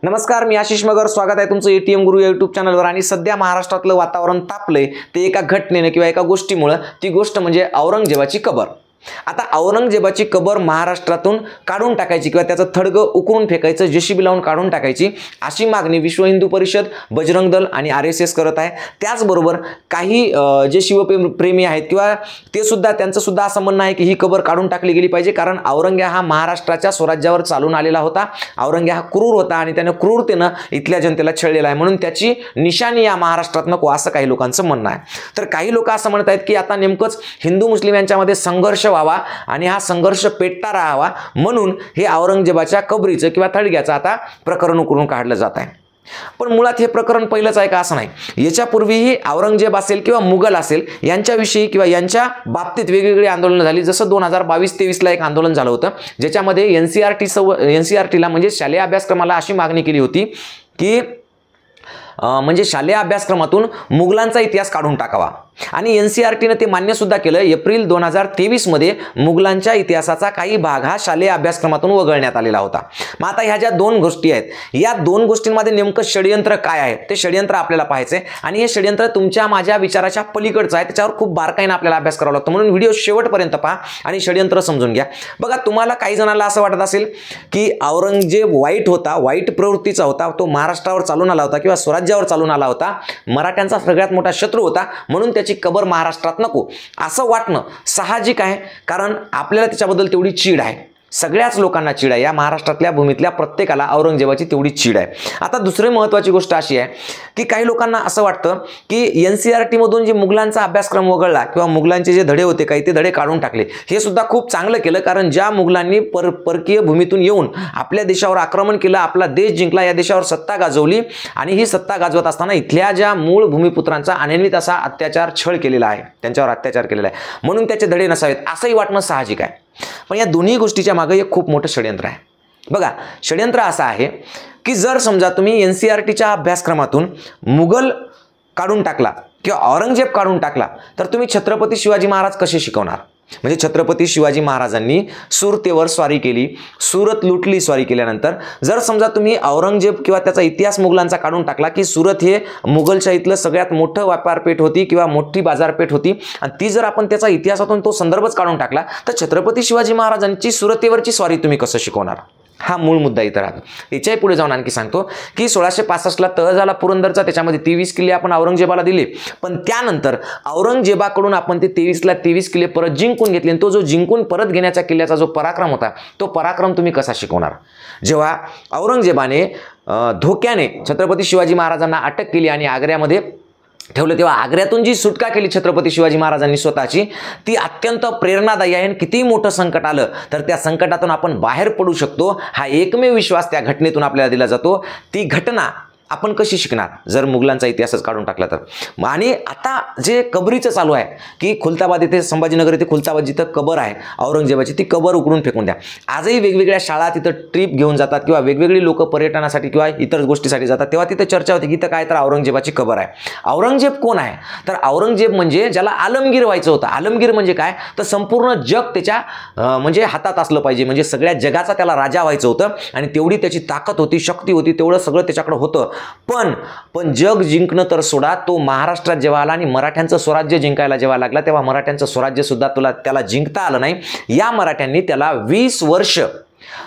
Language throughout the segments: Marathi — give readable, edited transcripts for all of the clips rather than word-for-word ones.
नमस्कार, मी आशिष मगर. स्वागत आहे तुमचं एटीएम गुरु या यूट्यूब चॅनलवर. आणि सध्या महाराष्ट्रातलं वातावरण तापलंय ते एका घटनेने किंवा एका गोष्टीमुळे. ती गोष्ट म्हणजे औरंगजेबाची कबर. आता औरंगजेबाची कबर महाराष्ट्रातून काढून टाकायची किंवा त्याचं थडगं उकरून फेकायचं, जेसीबी लावून काढून टाकायची, अशी मागणी विश्व हिंदू परिषद, बजरंग दल आणि RSS करत आहे. त्याचबरोबर काही जे शिवप्रेमी आहेत किंवा ते सुद्धा, त्यांचं सुद्धा असं म्हणणं आहे की ही कबर काढून टाकली गेली पाहिजे, कारण औरंग्या हा महाराष्ट्राच्या स्वराज्यावर चालून आलेला होता. औरंग्या हा क्रूर होता आणि त्याने क्रूरतेनं इथल्या जनतेला छळलेला आहे, म्हणून त्याची निशाणी या महाराष्ट्रात नको, असं काही लोकांचं म्हणणं आहे. तर काही लोक असं म्हणत आहेत की आता नेमकंच हिंदू मुस्लिम यांच्यामध्ये संघर्ष व्हावा आणि हा संघर्ष पेटता राहावा, म्हणून हे औरंगजेबाच्या कबरीचं किंवा थडग्याचं आता प्रकरण उकरून काढलं जात आहे. पण मुळात हे प्रकरण पहिलंच आहे का असं नाही. याच्यापूर्वीही औरंगजेब असेल किंवा मुघल असेल यांच्याविषयी किंवा यांच्या बाबतीत वेगवेगळी आंदोलनं झाली. जसं 2022-23 ला एक आंदोलन झालं होतं, ज्याच्यामध्ये NCERTला म्हणजे शालेय अभ्यासक्रमाला अशी मागणी केली होती की म्हणजे शालेय अभ्यासक्रमातून मुघलांचा इतिहास काढून टाकावा. आणि NCERTने ते मान्य सुद्धा केलं. एप्रिल 2023 मध्ये मुघलांच्या इतिहासाचा काही भाग हा शालेय अभ्यासक्रमातून वगळण्यात आलेला होता. मग आता ह्या ज्या दोन गोष्टी आहेत, या दोन गोष्टींमध्ये नेमकं षडयंत्र काय आहे ते षडयंत्र आपल्याला पाहायचंय. आणि हे षडयंत्र तुमच्या माझ्या विचाराच्या पलीकडचं आहे, त्याच्यावर खूप बारकाईने आपल्याला अभ्यास करावा लागतो. म्हणून व्हिडिओ शेवटपर्यंत पहा आणि षडयंत्र समजून घ्या. बघा, तुम्हाला काही जणांना असं वाटत असेल की औरंगजेब वाईट होता, वाईट प्रवृत्तीचा होता, तो महाराष्ट्रावर चालून आला होता किंवा स्वराज्यावर चालून आला होता, मराठ्यांचा सगळ्यात मोठा शत्रू होता, म्हणून त्याची कबर महाराष्ट्रात नको असं वाटणं साहजिक आहे, कारण आपल्याला त्याच्याबद्दल तेवढी चीड आहे. सगळ्याच लोकांना चीड आहे, या महाराष्ट्रातल्या भूमीतल्या प्रत्येकाला औरंगजेबाची तेवढी चीड आहे. आता दुसरी महत्त्वाची गोष्ट अशी आहे की काही लोकांना असं वाटतं की NCERT मधून जे मुघलांचा अभ्यासक्रम वगळला किंवा मुघलांचे जे धडे होते काही ते धडे काढून टाकले, हे सुद्धा खूप चांगलं केलं. कारण ज्या मुघलांनी परकीय भूमीतून येऊन आपल्या देशावर आक्रमण केलं, आपला देश जिंकला, या देशावर सत्ता गाजवली, आणि ही सत्ता गाजवत असताना इथल्या ज्या मूळ भूमिपुत्रांचा अनियमित असा अत्याचार, छळ केलेला आहे, त्यांच्यावर अत्याचार केलेला आहे, म्हणून त्याचे धडे नसावेत असंही वाटणं साहजिक आहे. पण या दोन्ही गोष्टीच्या मागे एक खूप मोठं षडयंत्र आहे. बघा, षडयंत्र असं आहे की जर समजा तुम्ही NCERTच्या अभ्यासक्रमातून मुघल काढून टाकला किंवा औरंगजेब काढून टाकला, तर तुम्ही छत्रपती शिवाजी महाराज कसे शिकवणार? म्हणजे छत्रपती शिवाजी महाराजांनी सुरतेवर स्वारी केली, सुरत लुटली, स्वारी केल्यानंतर जर समजा तुम्ही औरंगजेब किंवा त्याचा इतिहास मुघलांचा काढून टाकला की सुरत हे मुघलशाहीतलं सगळ्यात मोठं व्यापारपेठ होती किंवा मोठी बाजारपेठ होती, आणि ती जर आपण त्याचा इतिहासातून तो संदर्भच काढून टाकला, तर छत्रपती शिवाजी महाराजांची सुरतेवरची स्वारी तुम्ही कसं शिकवणार? हा मूळ मुद्दा इथं राहतो. याच्याही पुढे जाऊन आणखी सांगतो की 1665ला तह झाला पुरंदरचा, त्याच्यामध्ये 23 किल्ले आपण औरंगजेबाला दिले, पण त्यानंतर औरंगजेबाकडून आपण ते 23ला 23 किल्ले परत जिंकून घेतले. आणि तो जो जिंकून परत घेण्याचा किल्ल्याचा जो पराक्रम होता, तो पराक्रम तुम्ही कसा शिकवणार? जेव्हा औरंगजेबाने धोक्याने छत्रपती शिवाजी महाराजांना अटक केली आणि आग्र्यामध्ये ठेवलं, तेव्हा आग्र्यातून जी सुटका केली छत्रपती शिवाजी महाराजांनी स्वतःची, ती अत्यंत प्रेरणादायी आहे. आणि कितीही मोठं संकट आलं तर त्या संकटातून आपण बाहेर पडू शकतो, हा एकमेव विश्वास त्या घटनेतून आपल्याला दिला जातो. ती घटना आपण कशी शिकणार जर मुघलांचा इतिहासच काढून टाकला तर? आणि आता जे कबरीचं चालू आहे की खुलताबाद इथे, संभाजीनगर इथे खुलताबाद जिथं कबर आहे औरंगजेबाची, ती कबर उकरून फेकून द्या. आजही वेगवेगळ्या शाळा तिथं ट्रिप घेऊन जातात किंवा वेगवेगळी लोक पर्यटनासाठी किंवा इतर गोष्टीसाठी जातात, तेव्हा तिथे चर्चा होती की इथं काय, तर औरंगजेबाची कबर आहे. औरंगजेब कोण आहे? तर औरंगजेब म्हणजे ज्याला आलमगीर व्हायचं होतं. आलमगीर म्हणजे काय, तर संपूर्ण जग त्याच्या म्हणजे हातात असलं पाहिजे, म्हणजे सगळ्या जगाचा त्याला राजा व्हायचं होतं, आणि तेवढी त्याची ताकद होती, शक्ती होती, तेवढं सगळं त्याच्याकडे होतं. पण जग जिंकणं तर सोडा, तो महाराष्ट्रात जेव्हा आला आणि मराठ्यांचं स्वराज्य जिंकायला जेव्हा लागला, तेव्हा मराठ्यांचं स्वराज्य सुद्धा त्याला जिंकता आलं नाही. या मराठ्यांनी त्याला 20 वर्ष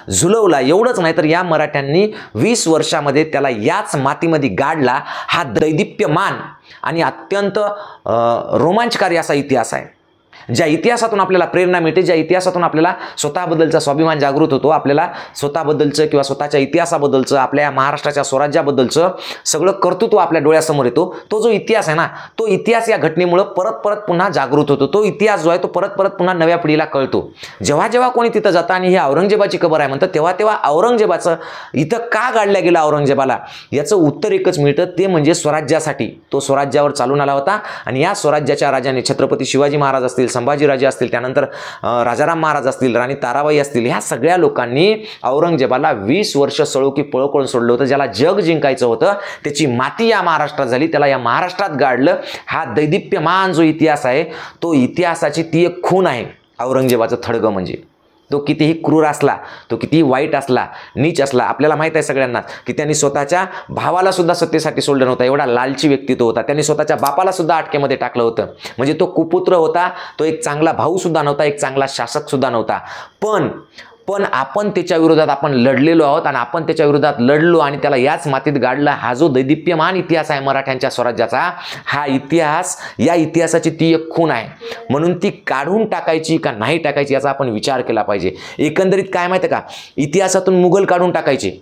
झुलवला. एवढंच नाही तर या मराठ्यांनी 20 वर्षामध्ये त्याला याच मातीमध्ये गाडला. हा दैदिप्यमान आणि अत्यंत रोमांचकारी असा इतिहास आहे, ज्या इतिहासातून आपल्याला प्रेरणा मिळते, ज्या इतिहासातून आपल्याला स्वतःबद्दलचा स्वाभिमान जागृत होतो, आपल्याला स्वतःबद्दलचं किंवा स्वतःच्या इतिहासाबद्दलचं, आपल्या महाराष्ट्राच्या स्वराज्याबद्दलचं सगळं कर्तृत्व आपल्या डोळ्यासमोर येतो. तो जो इतिहास आहे ना, तो इतिहास या घटनेमुळे परत पुन्हा जागृत होतो. तो इतिहास जो आहे तो परत पुन्हा नव्या पिढीला कळतो. जेव्हा कोणी तिथं जातं आणि ही औरंगजेबाची कबर आहे म्हणतात, तेव्हा औरंगजेबाचं इथं का गाडल्या गेलं औरंगजेबाला, याचं उत्तर एकच मिळतं, ते म्हणजे स्वराज्यासाठी. तो स्वराज्यावर चालून आला होता आणि या स्वराज्याच्या राजाने छत्रपती शिवाजी महाराज असतील, संभाजीराजे असतील, त्यानंतर राजाराम महाराज असतील, राणी ताराबाई असतील, ह्या सगळ्या लोकांनी औरंगजेबाला 20 वर्ष सळो की पळो करून सोडलं होतं. ज्याला जग जिंकायचं होतं, त्याची माती या महाराष्ट्रात झाली, त्याला या महाराष्ट्रात गाडलं. हा दैदिप्यमान जो इतिहास आहे, तो इतिहासाची ती एक खूण आहे औरंगजेबाचं थडगं म्हणजे. तो कितीही क्रूर असला, तो कितीही वाईट असला, नीच असला, आपल्याला माहित आहे सगळ्यांना की त्यांनी स्वतःच्या भावाला सुद्धा सत्तेसाठी सोडलं नव्हतं. एवढा लालची व्यक्ती तो होता. त्यांनी स्वतःच्या बापाला सुद्धा अटकेमध्ये टाकलं होतं. म्हणजे तो कुपुत्र होता, तो एक चांगला भाऊ सुद्धा नव्हता, एक चांगला शासक सुद्धा नव्हता. पण आपण त्याच्या विरोधात आपण लढलेलो आहोत आणि आपण त्याच्या विरोधात लढलो आणि त्याला याच मातीत गाडला. हा जो दैदिप्यमान इतिहास आहे मराठ्यांच्या स्वराज्याचा, हा इतिहास, या इतिहासाची ती एक खूण आहे. म्हणून ती काढून टाकायची का नाही टाकायची याचा आपण विचार केला पाहिजे. एकंदरीत काय माहिती आहे का, इतिहासातून मुघल काढून टाकायचे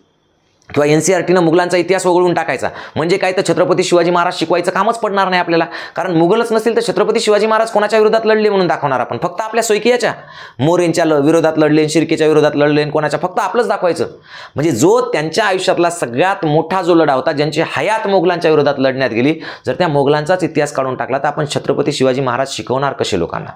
किंवा NCERTनं मुघलांचा इतिहास वगळून टाकायचा म्हणजे काय, तर छत्रपती शिवाजी महाराज शिकवायचं कामच पडणार नाही आपल्याला. कारण मुघलच नसतील तर छत्रपती शिवाजी महाराज कोणाच्या विरोधात लढले म्हणून दाखवणार आपण? फक्त आपल्या सोयकियाच्या, मोरेंच्या विरोधात लढले, शिर्केच्या विरोधात लढले, कोणाच्या, फक्त आपलंच दाखवायचं. म्हणजे जो त्यांच्या आयुष्यातला सगळ्यात मोठा जो लढा होता, ज्यांची हयात मोगलांच्या विरोधात लढण्यात गेली, जर त्या मोगलांचाच इतिहास काढून टाकला तर आपण छत्रपती शिवाजी महाराज शिकवणार कसे लोकांना?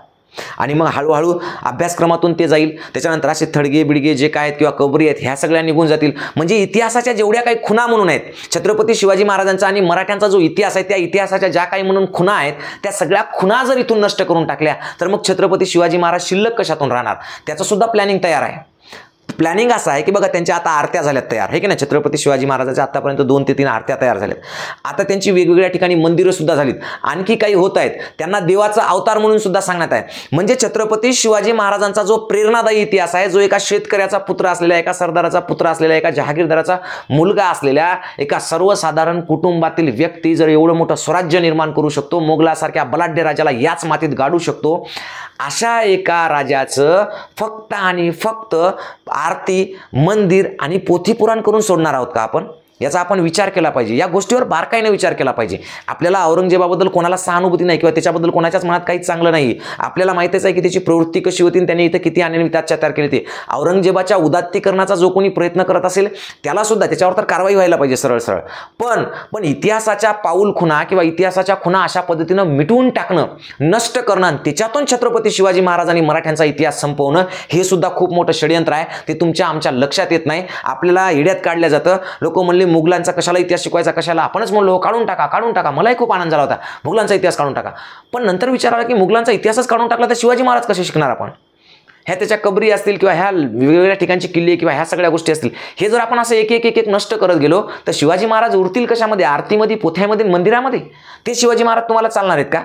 आणि मग हळूहळू अभ्यासक्रमातून ते जाईल. त्याच्यानंतर असे थडगे बिडगे जे काय आहेत किंवा कबरी आहेत ह्या सगळ्या निघून जातील. म्हणजे इतिहासाच्या जेवढ्या काही खुणा म्हणून आहेत, छत्रपती शिवाजी महाराजांचा आणि मराठ्यांचा जो इतिहास आहे, त्या इतिहासाच्या ज्या काही म्हणून खुणा आहेत, त्या सगळ्या खुणा जर इथून नष्ट करून टाकल्या तर मग छत्रपती शिवाजी महाराज शिल्लक कशातून राहणार? त्याचं सुद्धा प्लॅनिंग तयार आहे. प्लॅनिंग असं आहे की बघा, त्यांच्या आता आरत्या झाल्यात तयार, आहे की नाही? छत्रपती शिवाजी महाराजांच्या आतापर्यंत 2 ते 3 आरत्या तयार झाल्यात. आता त्यांची वेगवेगळ्या ठिकाणी मंदिरं सुद्धा झालीत. आणखी काही होत आहेत, त्यांना देवाचा अवतार म्हणून सुद्धा सांगण्यात आहे. म्हणजे छत्रपती शिवाजी महाराजांचा जो प्रेरणादायी इतिहास आहे, जो एका शेतकऱ्याचा पुत्र असलेला, एका सरदाराचा पुत्र असलेला, एका जहागीरदाराचा मुलगा असलेल्या, एका सर्वसाधारण कुटुंबातील व्यक्ती जर एवढं मोठं स्वराज्य निर्माण करू शकतो, मोगलासारख्या बलाढ्य राजाला याच मातीत गाडू शकतो, अशा एका राजाचं फक्त आणि फक्त आरती, मंदिर आणि पोथीपुराण करून सोडणार आहोत का आपण? याचा आपण विचार केला पाहिजे. या गोष्टीवर बारकाईने विचार केला पाहिजे. आपल्याला औरंगजेबाबद्दल कोणाला सहानुभूती नाही किंवा त्याच्याबद्दल कोणाच्याच मनात काहीच चांगलं नाही. आपल्याला माहितीच आहे की त्याची प्रवृत्ती कशी होती, त्याने इथं किती अनियमित अत्याचार केले. ते औरंगजेबाच्या उदात्तीकरणाचा जो कोणी प्रयत्न करत असेल त्याला सुद्धा त्याच्यावर तर कारवाई व्हायला पाहिजे सरळ सरळ. पण इतिहासाच्या पाऊल खुणा किंवा इतिहासाच्या खुणा अशा पद्धतीनं मिटवून टाकणं, नष्ट करणं, त्याच्यातून छत्रपती शिवाजी महाराज आणि मराठ्यांचा इतिहास संपवणं, हे सुद्धा खूप मोठं षडयंत्र आहे. ते तुमच्या आमच्या लक्षात येत नाही. आपल्याला हिड्यात काढलं जातं. लोक म्हणले मुघलांचा कशाला इतिहास शिकवायचा, कशाला? आपणच म्हणलो काढून टाका. मलाही खूप आनंद झाला होता, मुघलांचा इतिहास काढून टाका. पण नंतर विचार आला की मुघलांचा इतिहासच काढून टाकला तर शिवाजी महाराज कसे शिकणार आपण? ह्या त्याच्या कबरी असतील किंवा ह्या वेगवेगळ्या ठिकाणचे किल्ले किंवा ह्या सगळ्या गोष्टी असतील, हे जर आपण असं एक एक नष्ट करत गेलो तर शिवाजी महाराज उरतील कशामध्ये? आरतीमध्ये, पोथ्यामध्ये, मंदिरामध्ये? ते शिवाजी महाराज तुम्हाला चालणार आहेत का?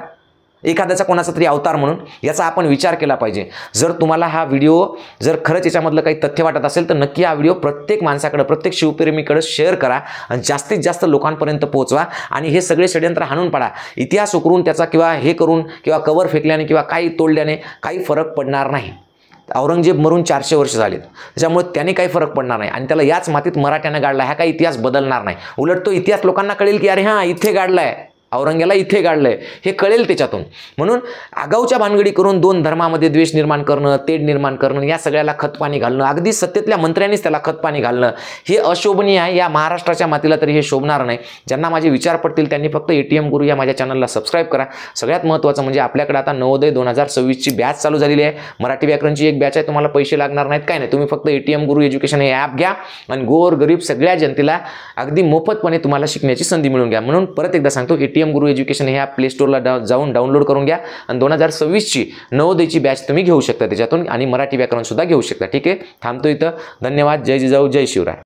एखाद्याचा कोणाचा तरी अवतार म्हणून? याचा आपण विचार केला पाहिजे. जर तुम्हाला हा व्हिडिओ जर खरंच याच्यामधलं काही तथ्य वाटत असेल तर नक्की हा व्हिडिओ प्रत्येक माणसाकडे, प्रत्येक शिवप्रेमीकडे शेअर करा आणि जास्तीत जास्त लोकांपर्यंत पोहोचवा आणि हे सगळे षडयंत्र हाणून पाडा. इतिहास उकरून त्याचा किंवा हे करून किंवा कवर फेकल्याने किंवा काही तोडल्याने काही फरक पडणार नाही. औरंगजेब मरून 400 वर्ष झालेत, त्याच्यामुळे त्याने काही फरक पडणार नाही आणि त्याला याच मातीत मराठ्यानं गाडला. हा काही इतिहास बदलणार नाही. उलट तो इतिहास लोकांना कळेल की अरे हां, इथे गाडलाय, औरंग्याला इथे गाडलंय, हे कळेल त्याच्यातून. म्हणून आगाऊच्या भानगडी करून 2 धर्मामध्ये द्वेष निर्माण करणं, तेढ निर्माण करणं, या सगळ्याला खतपाणी घालणं, अगदी सत्तेतल्या मंत्र्यांनीच त्याला खतपाणी घालणं, हे अशोभनीय आहे. या महाराष्ट्राच्या मातीला तरी हे शोभणार नाही. ज्यांना माझे विचार पडतील त्यांनी फक्त ATM गुरु या माझ्या चॅनलला सबस्क्राईब करा. सगळ्यात महत्त्वाचं म्हणजे आपल्याकडे आता नवोदय 2026ची बॅच चालू झालेली आहे. मराठी व्याकरणची एक बॅच आहे. तुम्हाला पैसे लागणार नाहीत, काय नाही. तुम्ही फक्त ATM गुरु एज्युकेशन हे ॲप घ्या आणि गोर गरीब सगळ्या जनतेला अगदी मोफतपणे तुम्हाला शिकण्याची संधी मिळून घ्या. म्हणून परत एकदा सांगतो, ATM गुरु एज्युकेशन हे ॲप प्ले स्टोअरला जाऊन डाउनलोड करून घ्या आणि 2026ची नवोदयची बॅच तुम्ही घेऊ शकता त्याच्यातून आणि मराठी व्याकरण सुद्धा घेऊ शकता. ठीक आहे, थांबतो इथं. धन्यवाद. जय जिजाऊ, जय शिवराय.